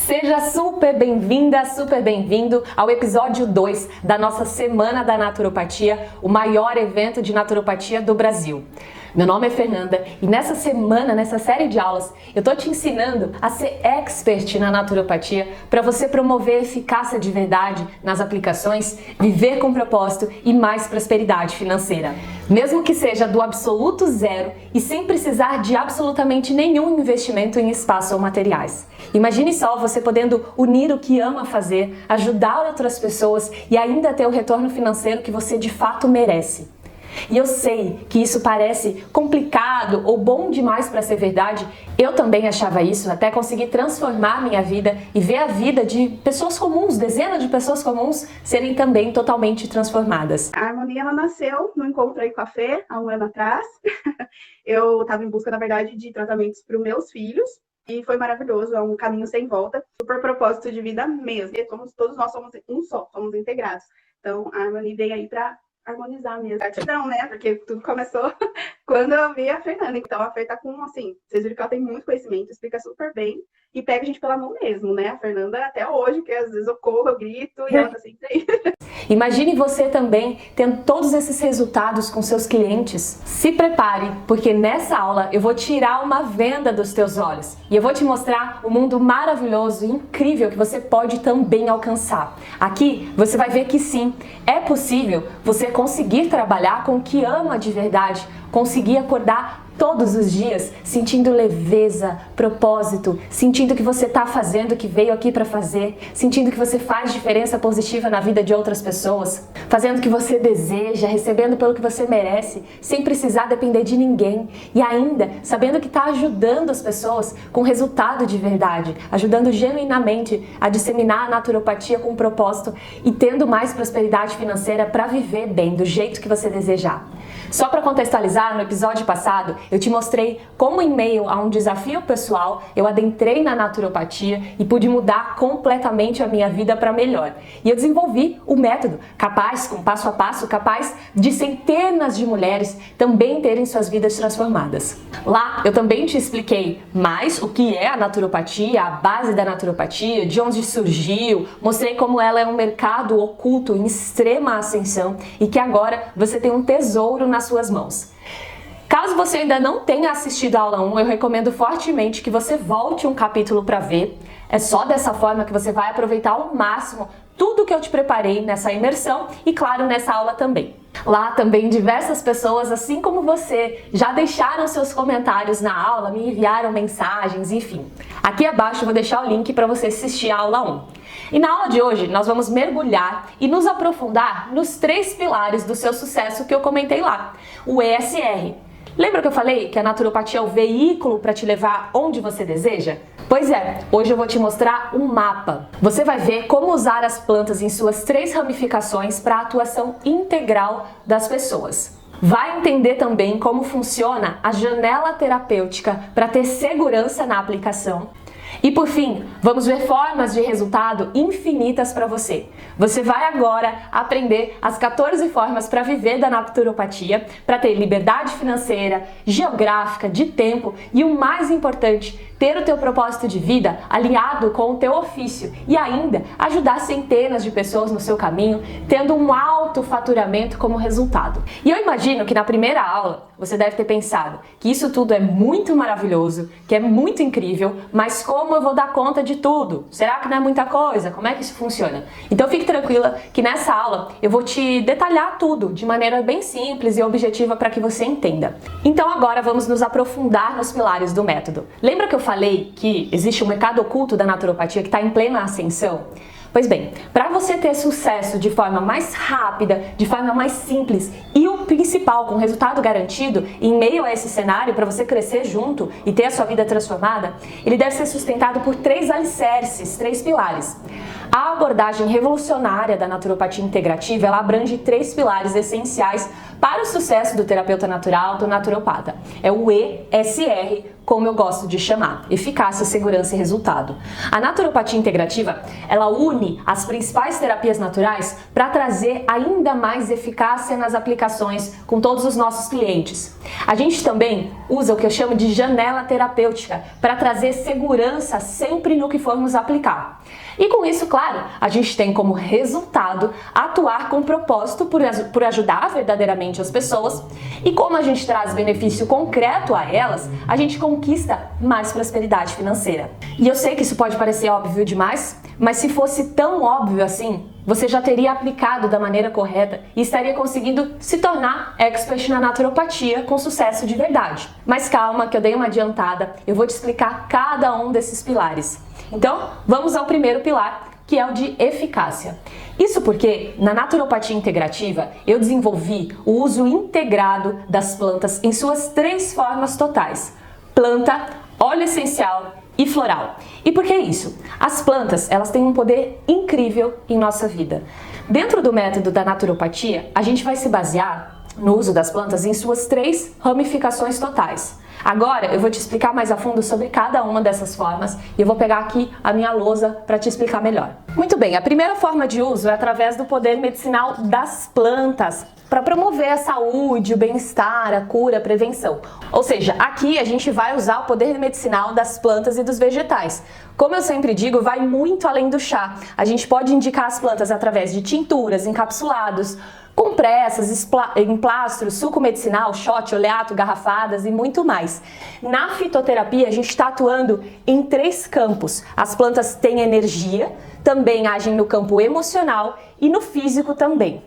Seja super bem-vinda, super bem-vindo ao episódio 2 da nossa Semana da Naturopatia, o maior evento de naturopatia do Brasil. Meu nome é Fernanda e nessa semana, nessa série de aulas, eu tô te ensinando a ser expert na naturopatia para você promover eficácia de verdade nas aplicações, viver com propósito e mais prosperidade financeira. Mesmo que seja do absoluto zero e sem precisar de absolutamente nenhum investimento em espaço ou materiais. Imagine só você podendo unir o que ama fazer, ajudar outras pessoas e ainda ter o retorno financeiro que você de fato merece. E eu sei que isso parece complicado ou bom demais para ser verdade. Eu também achava isso, até conseguir transformar minha vida e ver a vida de pessoas comuns, dezenas de pessoas comuns, serem também totalmente transformadas. A Harmonia, ela nasceu no encontro aí com a Fê, há um ano atrás. Eu estava em busca, na verdade, de tratamentos para os meus filhos. E foi maravilhoso, é um caminho sem volta, super propósito de vida mesmo. E todos nós somos um só, somos integrados. Então, a Harmonia vem aí para harmonizar mesmo. Gratidão, né? Porque tudo começou quando eu vi a Fernanda. Então, a Fer tá com, assim, vocês viram que ela tem muito conhecimento, explica super bem e pega a gente pela mão mesmo, né? A Fernanda, até hoje, que às vezes eu corro, eu grito e ela tá sempre aí. Imagine você também tendo todos esses resultados com seus clientes. Se prepare, porque nessa aula eu vou tirar uma venda dos teus olhos e eu vou te mostrar um mundo maravilhoso e incrível que você pode também alcançar. Aqui você vai ver que sim, é possível você conseguir trabalhar com o que ama de verdade, conseguir acordar todos os dias sentindo leveza, propósito, sentindo que você está fazendo o que veio aqui para fazer, sentindo que você faz diferença positiva na vida de outras pessoas, fazendo o que você deseja, recebendo pelo que você merece, sem precisar depender de ninguém e ainda sabendo que está ajudando as pessoas com resultado de verdade, ajudando genuinamente a disseminar a naturopatia com propósito e tendo mais prosperidade financeira para viver bem, do jeito que você desejar. Só para contextualizar, no episódio passado, eu te mostrei como em meio a um desafio pessoal, eu adentrei na naturopatia e pude mudar completamente a minha vida para melhor. E eu desenvolvi o método capaz, com passo a passo, capaz de centenas de mulheres também terem suas vidas transformadas. Lá, eu também te expliquei mais o que é a naturopatia, a base da naturopatia, de onde surgiu, mostrei como ela é um mercado oculto em extrema ascensão e que agora você tem um tesouro nas suas mãos. Caso você ainda não tenha assistido a aula 1, eu recomendo fortemente que você volte um capítulo para ver. É só dessa forma que você vai aproveitar ao máximo tudo que eu te preparei nessa imersão e, claro, nessa aula também. Lá também diversas pessoas, assim como você, já deixaram seus comentários na aula, me enviaram mensagens, enfim. Aqui abaixo eu vou deixar o link para você assistir a aula 1. E na aula de hoje nós vamos mergulhar e nos aprofundar nos 3 pilares do seu sucesso que eu comentei lá, o ESR. Lembra que eu falei que a naturopatia é o veículo para te levar onde você deseja? Pois é, hoje eu vou te mostrar um mapa. Você vai ver como usar as plantas em suas 3 ramificações para a atuação integral das pessoas. Vai entender também como funciona a janela terapêutica para ter segurança na aplicação. E por fim, vamos ver formas de resultado infinitas para você. Você vai agora aprender as 14 formas para viver da naturopatia, para ter liberdade financeira, geográfica, de tempo e o mais importante, ter o teu propósito de vida alinhado com o teu ofício e ainda ajudar centenas de pessoas no seu caminho, tendo um alto faturamento como resultado. E eu imagino que na primeira aula você deve ter pensado que isso tudo é muito maravilhoso, que é muito incrível, mas como eu vou dar conta de tudo? Será que não é muita coisa? Como é que isso funciona? Então fique tranquila que nessa aula eu vou te detalhar tudo de maneira bem simples e objetiva para que você entenda. Então agora vamos nos aprofundar nos pilares do método. Lembra que eu falei que existe um mercado oculto da naturopatia que está em plena ascensão? Pois bem, para você ter sucesso de forma mais rápida, de forma mais simples e o principal, com resultado garantido, em meio a esse cenário, para você crescer junto e ter a sua vida transformada, ele deve ser sustentado por 3 alicerces, 3 pilares. A abordagem revolucionária da naturopatia integrativa, ela abrange 3 pilares essenciais para o sucesso do terapeuta natural, do naturopata. É o ESR, como eu gosto de chamar: eficácia, segurança e resultado. A naturopatia integrativa, ela une as principais terapias naturais para trazer ainda mais eficácia nas aplicações com todos os nossos clientes. A gente também usa o que eu chamo de janela terapêutica para trazer segurança sempre no que formos aplicar. E com isso, claro, a gente tem como resultado atuar com propósito por ajudar verdadeiramente as pessoas, e como a gente traz benefício concreto a elas, a gente conquista mais prosperidade financeira. E eu sei que isso pode parecer óbvio demais, mas se fosse tão óbvio assim, você já teria aplicado da maneira correta e estaria conseguindo se tornar expert na naturopatia com sucesso de verdade. Mas calma, que eu dei uma adiantada, eu vou te explicar cada um desses pilares. Então, vamos ao primeiro pilar, que é o de eficácia. Isso porque, na naturopatia integrativa, eu desenvolvi o uso integrado das plantas em suas 3 formas totais: planta, óleo essencial e floral. E por que isso? As plantas, elas têm um poder incrível em nossa vida. Dentro do método da naturopatia, a gente vai se basear no uso das plantas em suas 3 ramificações totais. Agora eu vou te explicar mais a fundo sobre cada uma dessas formas e eu vou pegar aqui a minha lousa para te explicar melhor. Muito bem, a primeira forma de uso é através do poder medicinal das plantas, para promover a saúde, o bem-estar, a cura, a prevenção. Ou seja, aqui a gente vai usar o poder medicinal das plantas e dos vegetais. Como eu sempre digo, vai muito além do chá. A gente pode indicar as plantas através de tinturas, encapsulados, compressas, emplastros, suco medicinal, shot, oleato, garrafadas e muito mais. Na fitoterapia, a gente está atuando em 3 campos. As plantas têm energia, também agem no campo emocional e no físico também.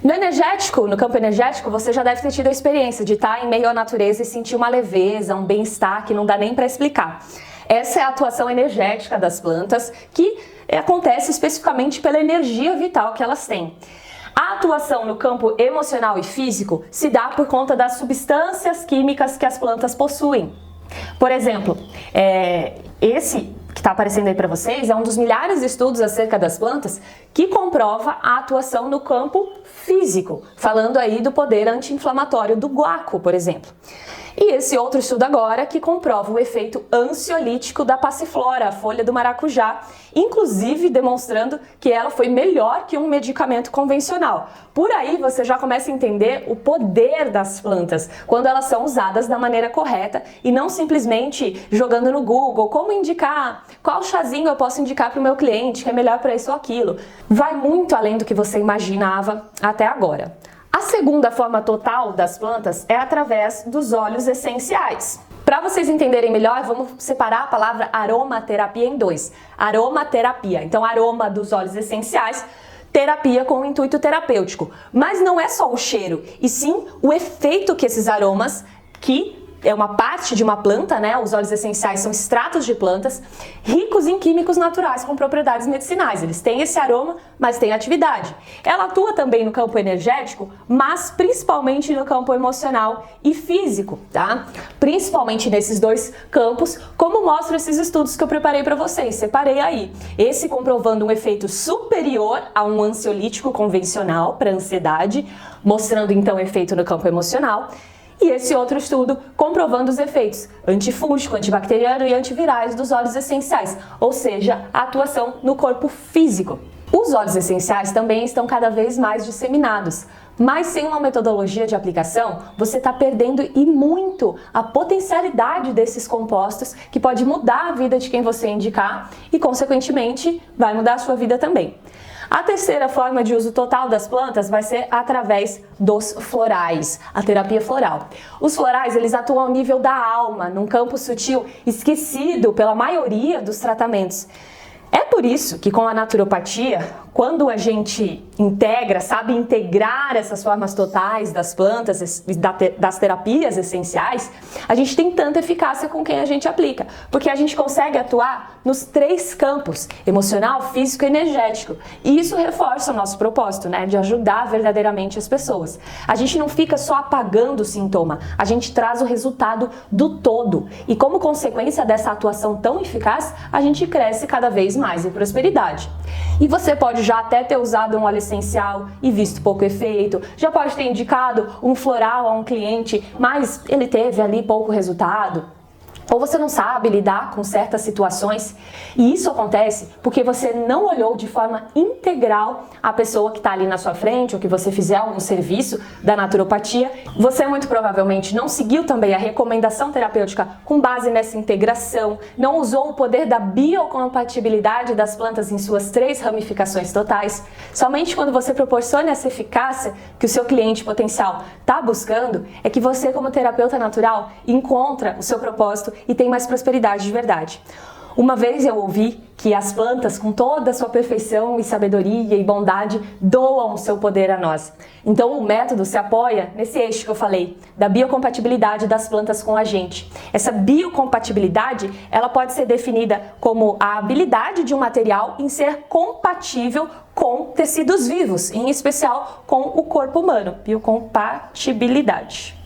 No campo energético, você já deve ter tido a experiência de estar em meio à natureza e sentir uma leveza, um bem-estar que não dá nem para explicar. Essa é a atuação energética das plantas, que acontece especificamente pela energia vital que elas têm. A atuação no campo emocional e físico se dá por conta das substâncias químicas que as plantas possuem. Por exemplo, esse que está aparecendo aí para vocês é um dos milhares de estudos acerca das plantas que comprova a atuação no campo físico, falando aí do poder anti-inflamatório do guaco, por exemplo. E esse outro estudo agora que comprova o efeito ansiolítico da passiflora, a folha do maracujá, inclusive demonstrando que ela foi melhor que um medicamento convencional. Por aí você já começa a entender o poder das plantas quando elas são usadas da maneira correta e não simplesmente jogando no Google como indicar, qual chazinho eu posso indicar para o meu cliente que é melhor para isso ou aquilo. Vai muito além do que você imaginava até agora. A segunda forma total das plantas é através dos óleos essenciais. Para vocês entenderem melhor, vamos separar a palavra aromaterapia em 2. Aromaterapia, então aroma dos óleos essenciais, terapia com o intuito terapêutico. Mas não é só o cheiro, e sim o efeito que esses aromas, que é uma parte de uma planta, né? Os óleos essenciais são extratos de plantas ricos em químicos naturais com propriedades medicinais. Eles têm esse aroma, mas têm atividade. Ela atua também no campo energético, mas principalmente no campo emocional e físico, tá? Principalmente nesses 2 campos, como mostram esses estudos que eu preparei para vocês. Separei aí. Esse comprovando um efeito superior a um ansiolítico convencional para ansiedade, mostrando então efeito no campo emocional. E esse outro estudo comprovando os efeitos antifúngico, antibacteriano e antivirais dos óleos essenciais, ou seja, a atuação no corpo físico. Os óleos essenciais também estão cada vez mais disseminados, mas sem uma metodologia de aplicação, você está perdendo e muito a potencialidade desses compostos que pode mudar a vida de quem você indicar e, consequentemente, vai mudar a sua vida também. A terceira forma de uso total das plantas vai ser através dos florais, a terapia floral. Os florais, eles atuam ao nível da alma, num campo sutil, esquecido pela maioria dos tratamentos. É por isso que com a naturopatia, quando a gente integra, sabe integrar essas formas totais das plantas, das terapias essenciais, a gente tem tanta eficácia com quem a gente aplica, porque a gente consegue atuar nos 3 campos, emocional, físico e energético. E isso reforça o nosso propósito, né, de ajudar verdadeiramente as pessoas. A gente não fica só apagando o sintoma, a gente traz o resultado do todo. E como consequência dessa atuação tão eficaz, a gente cresce cada vez mais em prosperidade. E você pode já até ter usado um óleo essencial e visto pouco efeito, já pode ter indicado um floral a um cliente, mas ele teve ali pouco resultado. Ou você não sabe lidar com certas situações, e isso acontece porque você não olhou de forma integral a pessoa que está ali na sua frente, ou que você fizer algum serviço da naturopatia. Você muito provavelmente não seguiu também a recomendação terapêutica com base nessa integração, não usou o poder da biocompatibilidade das plantas em suas 3 ramificações totais. Somente quando você proporciona essa eficácia que o seu cliente potencial está buscando, é que você, como terapeuta natural, encontra o seu propósito e tem mais prosperidade de verdade. Uma vez eu ouvi que as plantas, com toda a sua perfeição e sabedoria e bondade, doam o seu poder a nós. Então o método se apoia nesse eixo que eu falei, da biocompatibilidade das plantas com a gente. Essa biocompatibilidade, ela pode ser definida como a habilidade de um material em ser compatível com tecidos vivos, em especial com o corpo humano. Biocompatibilidade.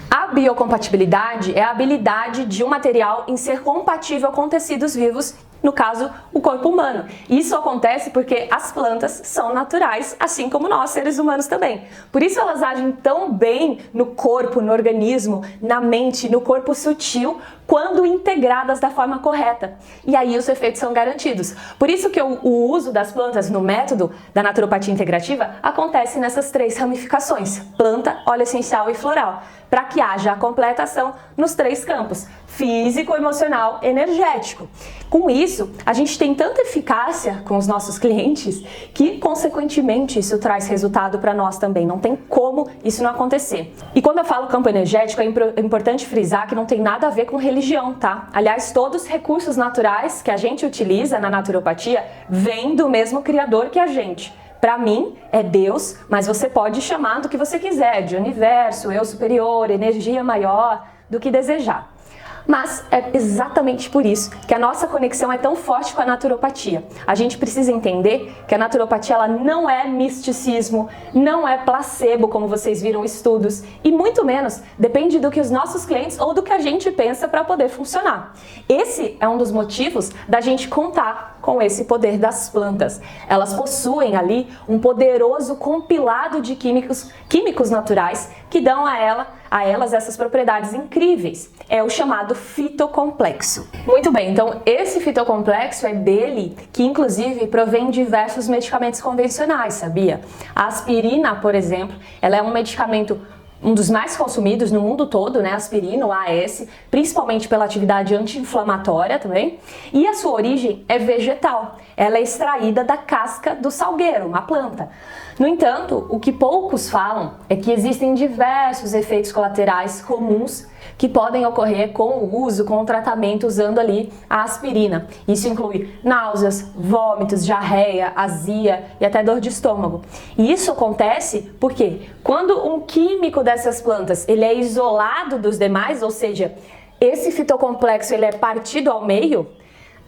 A biocompatibilidade é a habilidade de um material em ser compatível com tecidos vivos, no caso, o corpo humano. Isso acontece porque as plantas são naturais, assim como nós, seres humanos também. Por isso elas agem tão bem no corpo, no organismo, na mente, no corpo sutil, quando integradas da forma correta. E aí os efeitos são garantidos. Por isso que o uso das plantas no método da naturopatia integrativa acontece nessas 3 ramificações: planta, óleo essencial e floral, para que haja a completação nos 3 campos: físico, emocional, energético. Com isso, a gente tem tanta eficácia com os nossos clientes que, consequentemente, isso traz resultado para nós também. Não tem como isso não acontecer. E quando eu falo campo energético, é importante frisar que não tem nada a ver com religião, tá? Aliás, todos os recursos naturais que a gente utiliza na naturopatia vêm do mesmo Criador que a gente. Para mim, é Deus, mas você pode chamar do que você quiser, de universo, eu superior, energia maior, do que desejar. Mas é exatamente por isso que a nossa conexão é tão forte com a naturopatia. A gente precisa entender que a naturopatia ela não é misticismo, não é placebo, como vocês viram estudos, e muito menos depende do que os nossos clientes ou do que a gente pensa para poder funcionar. Esse é um dos motivos da gente contar com esse poder das plantas. Elas possuem ali um poderoso compilado de químicos naturais que dão a elas essas propriedades incríveis. É o chamado fitocomplexo. Muito bem, então esse fitocomplexo é dele que inclusive provém diversos medicamentos convencionais, sabia? A aspirina, por exemplo, ela é um medicamento um dos mais consumidos no mundo todo, né, aspirina, o AS, principalmente pela atividade anti-inflamatória também, e a sua origem é vegetal, ela é extraída da casca do salgueiro, uma planta. No entanto, o que poucos falam é que existem diversos efeitos colaterais comuns que podem ocorrer com o uso, com o tratamento usando ali a aspirina. Isso inclui náuseas, vômitos, diarreia, azia e até dor de estômago. E isso acontece porque quando um químico dessas plantas ele é isolado dos demais, ou seja, esse fitocomplexo ele é partido ao meio,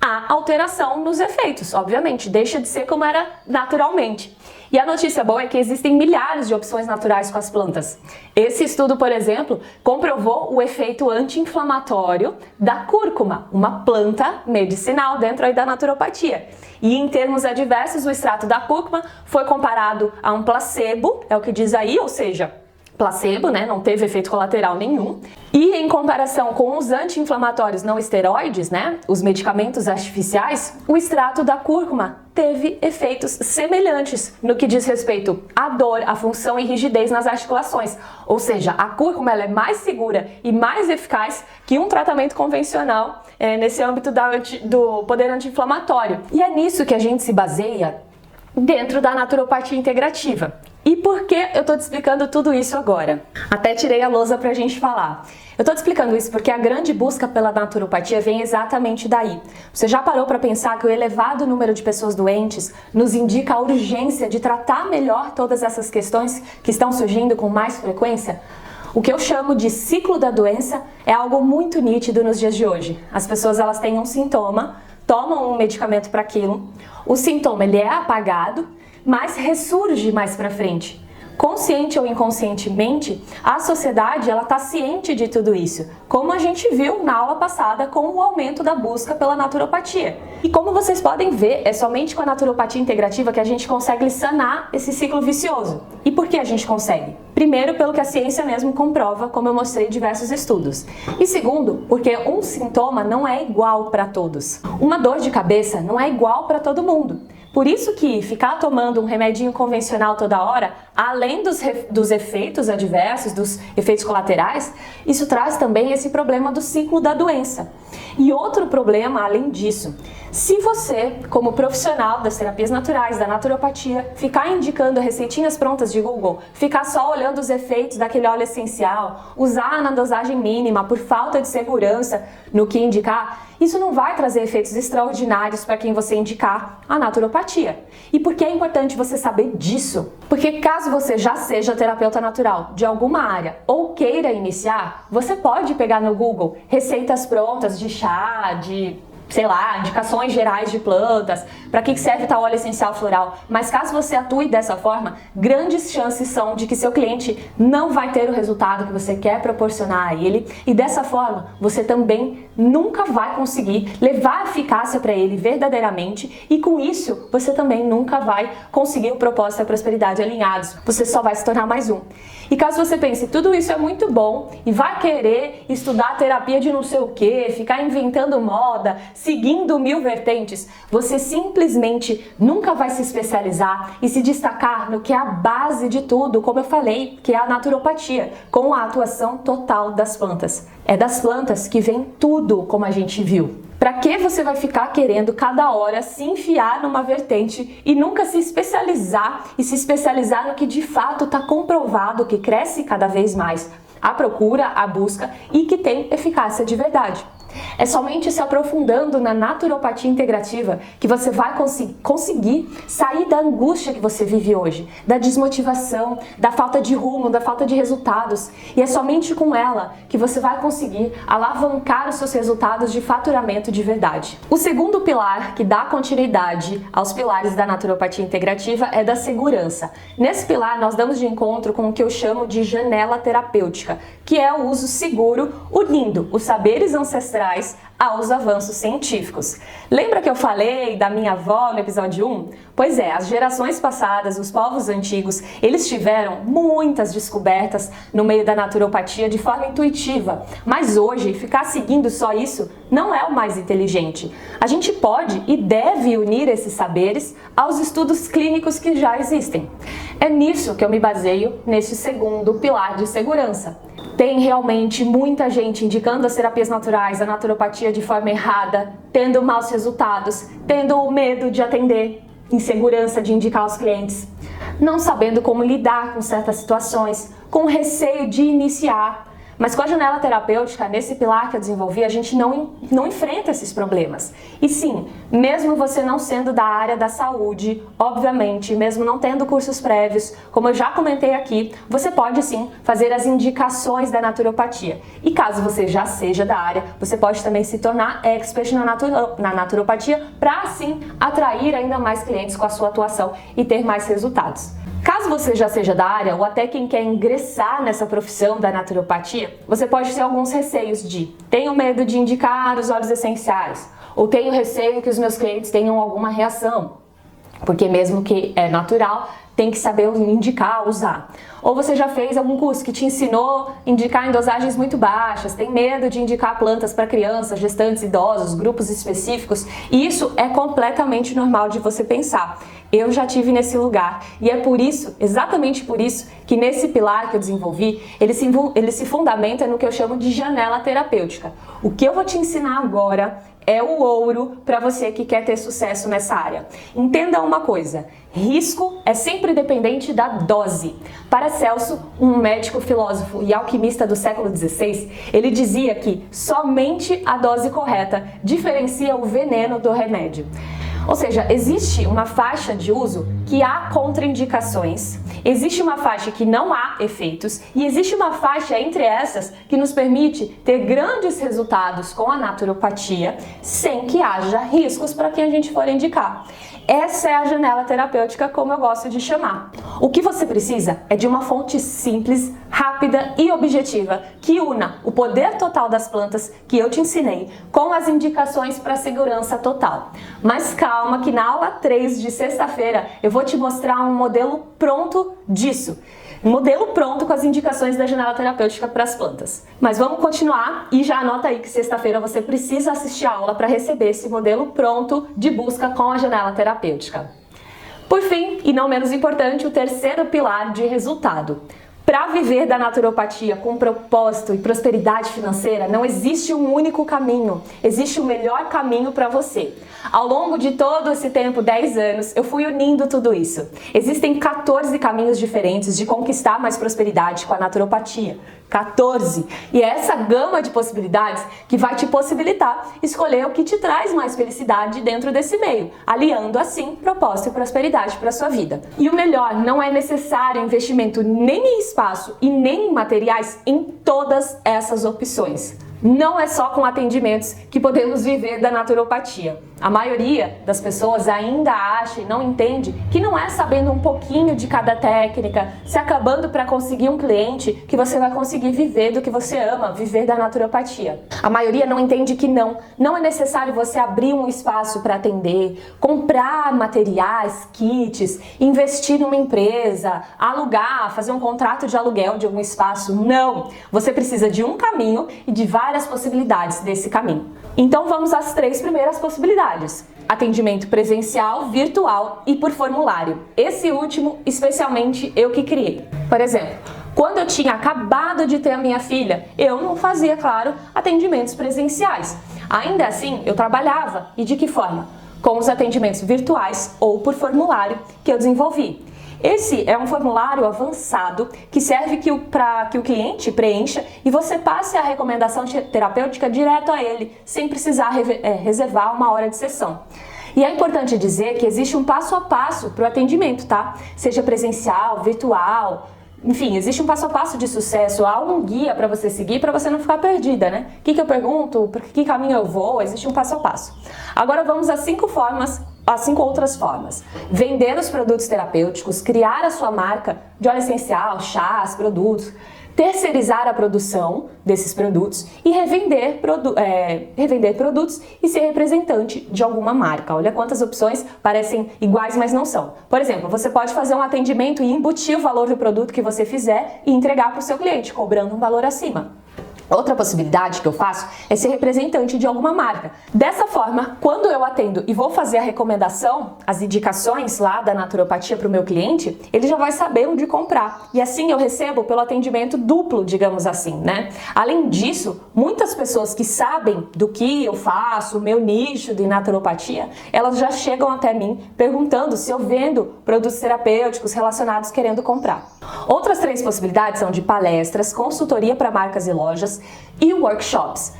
há alteração nos efeitos, obviamente, deixa de ser como era naturalmente. E a notícia boa é que existem milhares de opções naturais com as plantas. Esse estudo, por exemplo, comprovou o efeito anti-inflamatório da cúrcuma, uma planta medicinal dentro aí da naturopatia. E em termos adversos, o extrato da cúrcuma foi comparado a um placebo, é o que diz aí, ou seja, placebo, né? Não teve efeito colateral nenhum. E em comparação com os anti-inflamatórios não esteroides, né? Os medicamentos artificiais, o extrato da cúrcuma teve efeitos semelhantes no que diz respeito à dor, à função e rigidez nas articulações. Ou seja, a cúrcuma ela é mais segura e mais eficaz que um tratamento convencional nesse âmbito do poder anti-inflamatório. E é nisso que a gente se baseia dentro da naturopatia integrativa. E por que eu tô te explicando tudo isso agora? Até tirei a lousa pra gente falar. Eu tô te explicando isso porque a grande busca pela naturopatia vem exatamente daí. Você já parou para pensar que o elevado número de pessoas doentes nos indica a urgência de tratar melhor todas essas questões que estão surgindo com mais frequência? O que eu chamo de ciclo da doença é algo muito nítido nos dias de hoje. As pessoas elas têm um sintoma, tomam um medicamento para aquilo, o sintoma ele é apagado, mas ressurge mais para frente. Consciente ou inconscientemente, a sociedade ela está ciente de tudo isso, como a gente viu na aula passada com o aumento da busca pela naturopatia. E como vocês podem ver, é somente com a naturopatia integrativa que a gente consegue sanar esse ciclo vicioso. E por que a gente consegue? Primeiro, pelo que a ciência mesmo comprova, como eu mostrei em diversos estudos. E segundo, porque um sintoma não é igual para todos. Uma dor de cabeça não é igual para todo mundo. Por isso que ficar tomando um remedinho convencional toda hora, além dos efeitos adversos, dos efeitos colaterais, isso traz também esse problema do ciclo da doença. E outro problema além disso, se você, como profissional das terapias naturais, da naturopatia, ficar indicando receitinhas prontas de Google, ficar só olhando os efeitos daquele óleo essencial, usar na dosagem mínima por falta de segurança no que indicar, isso não vai trazer efeitos extraordinários para quem você indicar a naturopatia. E por que é importante você saber disso? Porque caso você já seja terapeuta natural de alguma área ou queira iniciar, você pode pegar no Google receitas prontas de chá, de sei lá, indicações gerais de plantas, para que serve tal óleo essencial floral. Mas caso você atue dessa forma, grandes chances são de que seu cliente não vai ter o resultado que você quer proporcionar a ele, e dessa forma você também nunca vai conseguir levar a eficácia para ele verdadeiramente, e com isso você também nunca vai conseguir o propósito e a prosperidade alinhados. Você só vai se tornar mais um. E caso você pense, tudo isso é muito bom e vai querer estudar terapia de não sei o que, ficar inventando moda, seguindo 1000 vertentes, você simplesmente nunca vai se especializar e se destacar no que é a base de tudo, como eu falei, que é a naturopatia, com a atuação total das plantas. É das plantas que vem tudo, como a gente viu. Para que você vai ficar querendo cada hora se enfiar numa vertente e nunca se especializar e se especializar no que de fato está comprovado que cresce cada vez mais? A procura, a busca e que tem eficácia de verdade. É somente se aprofundando na naturopatia integrativa que você vai conseguir sair da angústia que você vive hoje, da desmotivação, da falta de rumo, da falta de resultados. E é somente com ela que você vai conseguir alavancar os seus resultados de faturamento de verdade. O segundo pilar que dá continuidade aos pilares da naturopatia integrativa é da segurança. Nesse pilar nós damos de encontro com o que eu chamo de janela terapêutica, que é o uso seguro unindo os saberes ancestrais aos avanços científicos. Lembra que eu falei da minha avó no episódio 1? Pois é, as gerações passadas, os povos antigos, eles tiveram muitas descobertas no meio da naturopatia de forma intuitiva, mas hoje ficar seguindo só isso não é o mais inteligente. A gente pode e deve unir esses saberes aos estudos clínicos que já existem. É nisso que eu me baseio nesse segundo pilar de segurança. Tem realmente muita gente indicando as terapias naturais, a naturopatia de forma errada, tendo maus resultados, tendo medo de atender, insegurança de indicar aos clientes, não sabendo como lidar com certas situações, com receio de iniciar. Mas com a janela terapêutica, nesse pilar que eu desenvolvi, a gente não enfrenta esses problemas. E sim, mesmo você não sendo da área da saúde, obviamente, mesmo não tendo cursos prévios, como eu já comentei aqui, você pode sim fazer as indicações da naturopatia. E caso você já seja da área, você pode também se tornar expert na naturopatia para assim atrair ainda mais clientes com a sua atuação e ter mais resultados. Caso você já seja da área ou até quem quer ingressar nessa profissão da naturopatia, você pode ter alguns receios de tenho medo de indicar os óleos essenciais, ou tenho receio que os meus clientes tenham alguma reação, porque mesmo que é natural, tem que saber indicar, usar. Ou você já fez algum curso que te ensinou a indicar em dosagens muito baixas, tem medo de indicar plantas para crianças, gestantes, idosos, grupos específicos, e isso é completamente normal de você pensar. Eu já tive nesse lugar e é por isso, exatamente por isso, que nesse pilar que eu desenvolvi, ele se fundamenta no que eu chamo de janela terapêutica. O que eu vou te ensinar agora é o ouro para você que quer ter sucesso nessa área. Entenda uma coisa, risco é sempre dependente da dose. Paracelso, um médico, filósofo e alquimista do século XVI, ele dizia que somente a dose correta diferencia o veneno do remédio. Ou seja, existe uma faixa de uso que há contraindicações, existe uma faixa que não há efeitos e existe uma faixa entre essas que nos permite ter grandes resultados com a naturopatia sem que haja riscos para quem a gente for indicar. Essa é a janela terapêutica, como eu gosto de chamar. O que você precisa é de uma fonte simples, rápida e objetiva que una o poder total das plantas que eu te ensinei com as indicações para segurança total. Mas calma que na aula 3 de sexta-feira eu vou te mostrar um modelo pronto disso. Um modelo pronto com as indicações da janela terapêutica para as plantas. Mas vamos continuar e já anota aí que sexta-feira você precisa assistir a aula para receber esse modelo pronto de busca com a janela terapêutica. Por fim, e não menos importante, o terceiro pilar de resultado. Para viver da naturopatia com propósito e prosperidade financeira, não existe um único caminho, existe o melhor caminho para você. Ao longo de todo esse tempo, 10 anos, eu fui unindo tudo isso. Existem 14 caminhos diferentes de conquistar mais prosperidade com a naturopatia. 14! E é essa gama de possibilidades que vai te possibilitar escolher o que te traz mais felicidade dentro desse meio, aliando assim propósito e prosperidade para a sua vida. E o melhor, não é necessário investimento nem em espaço e nem em materiais em todas essas opções. Não é só com atendimentos que podemos viver da naturopatia. A maioria das pessoas ainda acha e não entende que não é sabendo um pouquinho de cada técnica, se acabando para conseguir um cliente, que você vai conseguir viver do que você ama, viver da naturopatia. A maioria não entende que não é necessário você abrir um espaço para atender, comprar materiais, kits, investir numa empresa, alugar, fazer um contrato de aluguel de algum espaço. Não! Você precisa de um caminho e de várias possibilidades desse caminho. Então vamos às 3 primeiras possibilidades. Atendimento presencial, virtual e por formulário. Esse último, especialmente eu que criei. Por exemplo, quando eu tinha acabado de ter a minha filha, eu não fazia, claro, atendimentos presenciais. Ainda assim, eu trabalhava. E de que forma? Com os atendimentos virtuais ou por formulário que eu desenvolvi. Esse é um formulário avançado que serve para que o cliente preencha e você passe a recomendação terapêutica direto a ele, sem precisar reservar uma hora de sessão. E é importante dizer que existe um passo a passo para o atendimento, tá? Seja presencial, virtual, enfim, existe um passo a passo de sucesso, há um guia para você seguir para você não ficar perdida, né? O que eu pergunto, por que caminho eu vou, existe um passo a passo. Agora vamos às 5 outras formas. Vender os produtos terapêuticos, criar a sua marca de óleo essencial, chás, produtos, terceirizar a produção desses produtos e revender produtos e ser representante de alguma marca. Olha quantas opções parecem iguais, mas não são. Por exemplo, você pode fazer um atendimento e embutir o valor do produto que você fizer e entregar para o seu cliente, cobrando um valor acima. Outra possibilidade que eu faço é ser representante de alguma marca. Dessa forma, quando eu atendo e vou fazer a recomendação, as indicações lá da naturopatia para o meu cliente, ele já vai saber onde comprar. E assim eu recebo pelo atendimento duplo, digamos assim, né? Além disso, muitas pessoas que sabem do que eu faço, o meu nicho de naturopatia, elas já chegam até mim perguntando se eu vendo produtos terapêuticos relacionados querendo comprar. Outras 3 possibilidades são de palestras, consultoria para marcas e lojas, e workshops.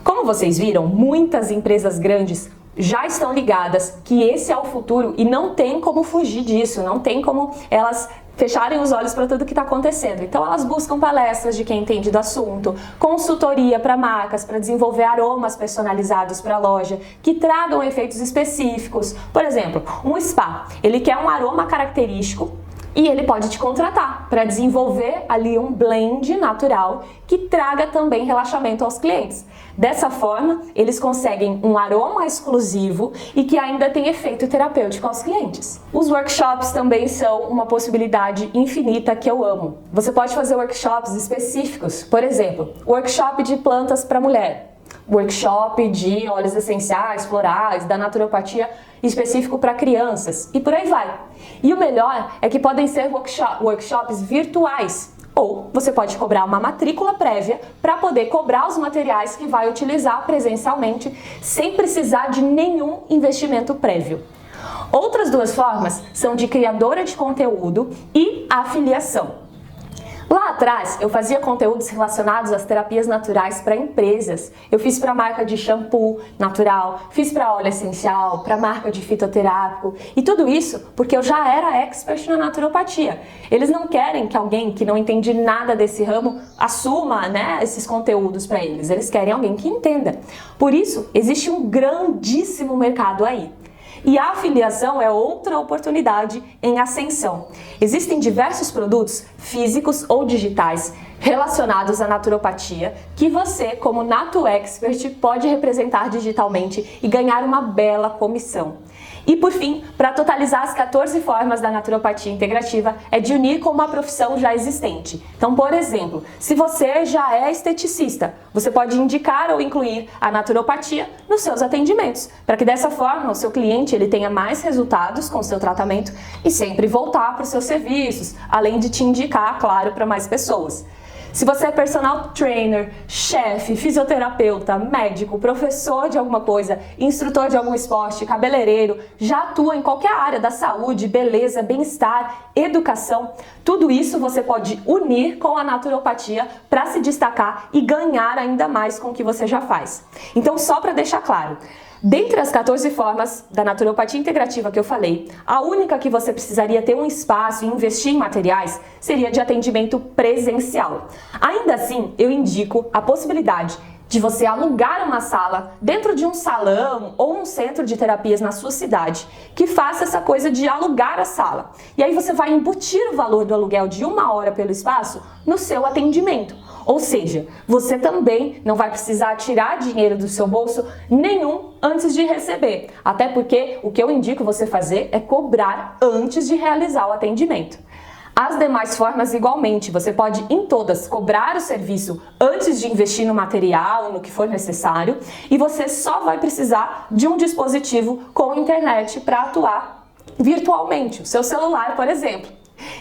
Como vocês viram, muitas empresas grandes já estão ligadas que esse é o futuro e não tem como fugir disso, não tem como elas fecharem os olhos para tudo que está acontecendo. Então elas buscam palestras de quem entende do assunto, consultoria para marcas, para desenvolver aromas personalizados para a loja, que tragam efeitos específicos. Por exemplo, um spa, ele quer um aroma característico, e ele pode te contratar para desenvolver ali um blend natural que traga também relaxamento aos clientes. Dessa forma, eles conseguem um aroma exclusivo e que ainda tem efeito terapêutico aos clientes. Os workshops também são uma possibilidade infinita que eu amo. Você pode fazer workshops específicos, por exemplo, workshop de plantas para mulher, workshop de óleos essenciais, florais, da naturopatia específico para crianças e por aí vai. E o melhor é que podem ser workshops virtuais, ou você pode cobrar uma matrícula prévia para poder cobrar os materiais que vai utilizar presencialmente sem precisar de nenhum investimento prévio. Outras 2 formas são de criadora de conteúdo e afiliação. Lá atrás, eu fazia conteúdos relacionados às terapias naturais para empresas. Eu fiz para marca de shampoo natural, fiz para óleo essencial, para marca de fitoterápico e tudo isso porque eu já era expert na naturopatia. Eles não querem que alguém que não entende nada desse ramo assuma, esses conteúdos para eles. Eles querem alguém que entenda. Por isso, existe um grandíssimo mercado aí. E a afiliação é outra oportunidade em ascensão. Existem diversos produtos físicos ou digitais relacionados à naturopatia que você, como Natu Expert, pode representar digitalmente e ganhar uma bela comissão. E por fim, para totalizar as 14 formas da naturopatia integrativa, é de unir com uma profissão já existente. Então, por exemplo, se você já é esteticista, você pode indicar ou incluir a naturopatia nos seus atendimentos, para que dessa forma o seu cliente ele tenha mais resultados com o seu tratamento e sempre voltar para os seus serviços, além de te indicar, claro, para mais pessoas. Se você é personal trainer, chefe, fisioterapeuta, médico, professor de alguma coisa, instrutor de algum esporte, cabeleireiro, já atua em qualquer área da saúde, beleza, bem-estar, educação, tudo isso você pode unir com a naturopatia para se destacar e ganhar ainda mais com o que você já faz. Então, só para deixar claro, dentre as 14 formas da naturopatia integrativa que eu falei, a única que você precisaria ter um espaço e investir em materiais seria de atendimento presencial. Ainda assim, eu indico a possibilidade de você alugar uma sala dentro de um salão ou um centro de terapias na sua cidade, que faça essa coisa de alugar a sala. E aí você vai embutir o valor do aluguel de 1 hora pelo espaço no seu atendimento. Ou seja, você também não vai precisar tirar dinheiro do seu bolso nenhum antes de receber. Até porque o que eu indico você fazer é cobrar antes de realizar o atendimento. As demais formas, igualmente, você pode em todas cobrar o serviço antes de investir no material, no que for necessário, e você só vai precisar de um dispositivo com internet para atuar virtualmente, o seu celular, por exemplo.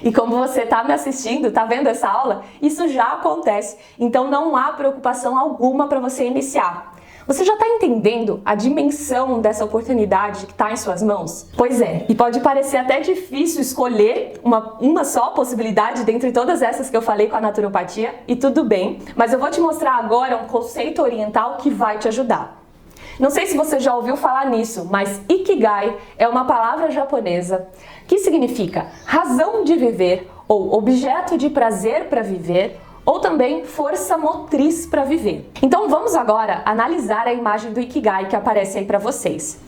E como você está me assistindo, está vendo essa aula, isso já acontece, então não há preocupação alguma para você iniciar. Você já está entendendo a dimensão dessa oportunidade que está em suas mãos? Pois é, e pode parecer até difícil escolher uma só possibilidade dentre todas essas que eu falei com a naturopatia, e tudo bem, mas eu vou te mostrar agora um conceito oriental que vai te ajudar. Não sei se você já ouviu falar nisso, mas Ikigai é uma palavra japonesa que significa razão de viver ou objeto de prazer para viver, ou também força motriz para viver. Então vamos agora analisar a imagem do Ikigai que aparece aí para vocês.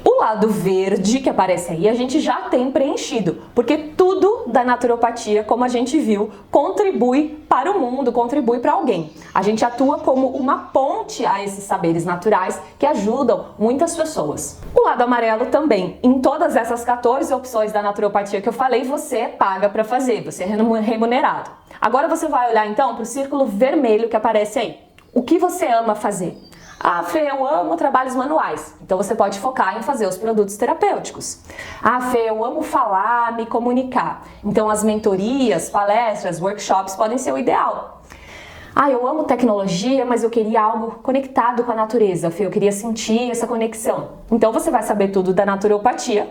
O lado verde que aparece aí a gente já tem preenchido, porque tudo da naturopatia, como a gente viu, contribui para o mundo, contribui para alguém. A gente atua como uma ponte a esses saberes naturais que ajudam muitas pessoas. O lado amarelo também. Em todas essas 14 opções da naturopatia que eu falei, você paga para fazer, você é remunerado. Agora você vai olhar então para o círculo vermelho que aparece aí. O que você ama fazer? Ah, Fê, eu amo trabalhos manuais. Então você pode focar em fazer os produtos terapêuticos. Ah, Fê, eu amo falar, me comunicar. Então as mentorias, palestras, workshops podem ser o ideal. Ah, eu amo tecnologia, mas eu queria algo conectado com a natureza, Fê, eu queria sentir essa conexão. Então você vai saber tudo da naturopatia,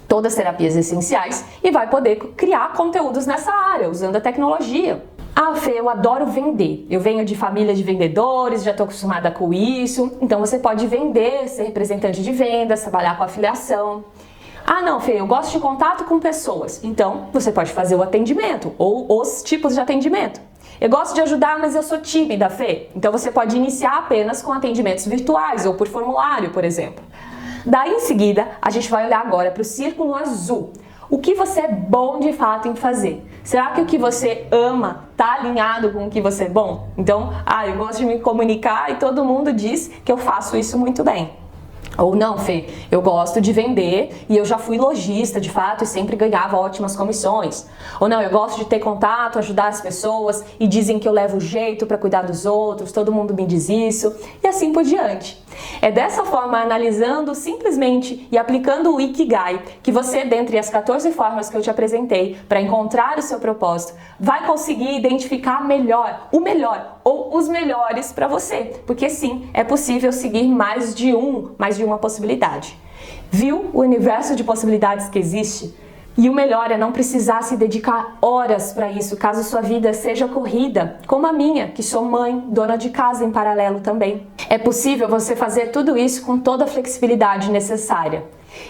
todas as terapias essenciais, e vai poder criar conteúdos nessa área, usando a tecnologia. Ah, Fê, eu adoro vender. Eu venho de família de vendedores, já estou acostumada com isso. Então você pode vender, ser representante de vendas, trabalhar com afiliação. Ah, não, Fê, eu gosto de contato com pessoas. Então você pode fazer o atendimento ou os tipos de atendimento. Eu gosto de ajudar, mas eu sou tímida, Fê. Então você pode iniciar apenas com atendimentos virtuais ou por formulário, por exemplo. Daí em seguida, a gente vai olhar agora para o círculo azul. O que você é bom de fato em fazer? Será que o que você ama está alinhado com o que você é bom? Então, eu gosto de me comunicar e todo mundo diz que eu faço isso muito bem. Ou não, Fê, eu gosto de vender e eu já fui lojista de fato e sempre ganhava ótimas comissões. Ou não, eu gosto de ter contato, ajudar as pessoas e dizem que eu levo jeito para cuidar dos outros, todo mundo me diz isso e assim por diante. É dessa forma, analisando simplesmente e aplicando o Ikigai, que você, dentre as 14 formas que eu te apresentei para encontrar o seu propósito, vai conseguir identificar o melhor ou os melhores para você. Porque sim, é possível seguir mais de uma possibilidade. Viu o universo de possibilidades que existe? E o melhor é não precisar se dedicar horas para isso, caso sua vida seja corrida, como a minha, que sou mãe, dona de casa em paralelo também. É possível você fazer tudo isso com toda a flexibilidade necessária.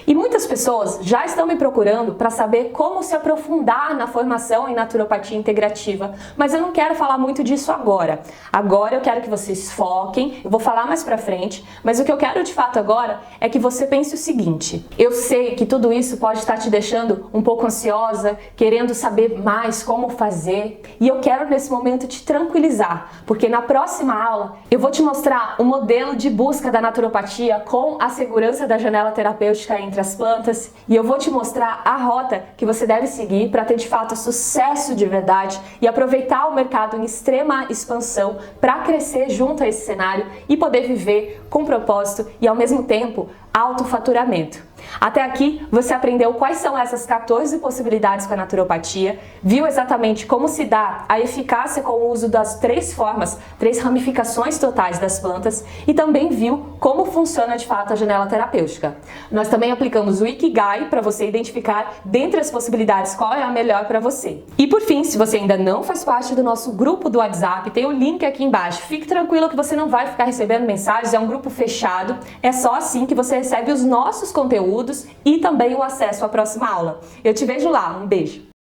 E muitas pessoas já estão me procurando para saber como se aprofundar na formação em naturopatia integrativa, mas eu não quero falar muito disso agora. Agora eu quero que vocês foquem, eu vou falar mais pra frente, mas o que eu quero de fato agora é que você pense o seguinte: eu sei que tudo isso pode estar te deixando um pouco ansiosa, querendo saber mais como fazer, e eu quero nesse momento te tranquilizar, porque na próxima aula eu vou te mostrar um modelo de busca da naturopatia com a segurança da janela terapêutica entre as plantas, e eu vou te mostrar a rota que você deve seguir para ter de fato sucesso de verdade e aproveitar o mercado em extrema expansão para crescer junto a esse cenário e poder viver com propósito e ao mesmo tempo alto faturamento. Até aqui você aprendeu quais são essas 14 possibilidades com a naturopatia, viu exatamente como se dá a eficácia com o uso das 3 formas, 3 ramificações totais das plantas, e também viu como funciona de fato a janela terapêutica. Nós também aplicamos o Ikigai para você identificar dentre as possibilidades qual é a melhor para você. E por fim, se você ainda não faz parte do nosso grupo do WhatsApp, tem o link aqui embaixo. Fique tranquilo que você não vai ficar recebendo mensagens, é um grupo fechado, é só assim que você recebe os nossos conteúdos e também o acesso à próxima aula. Eu te vejo lá, um beijo!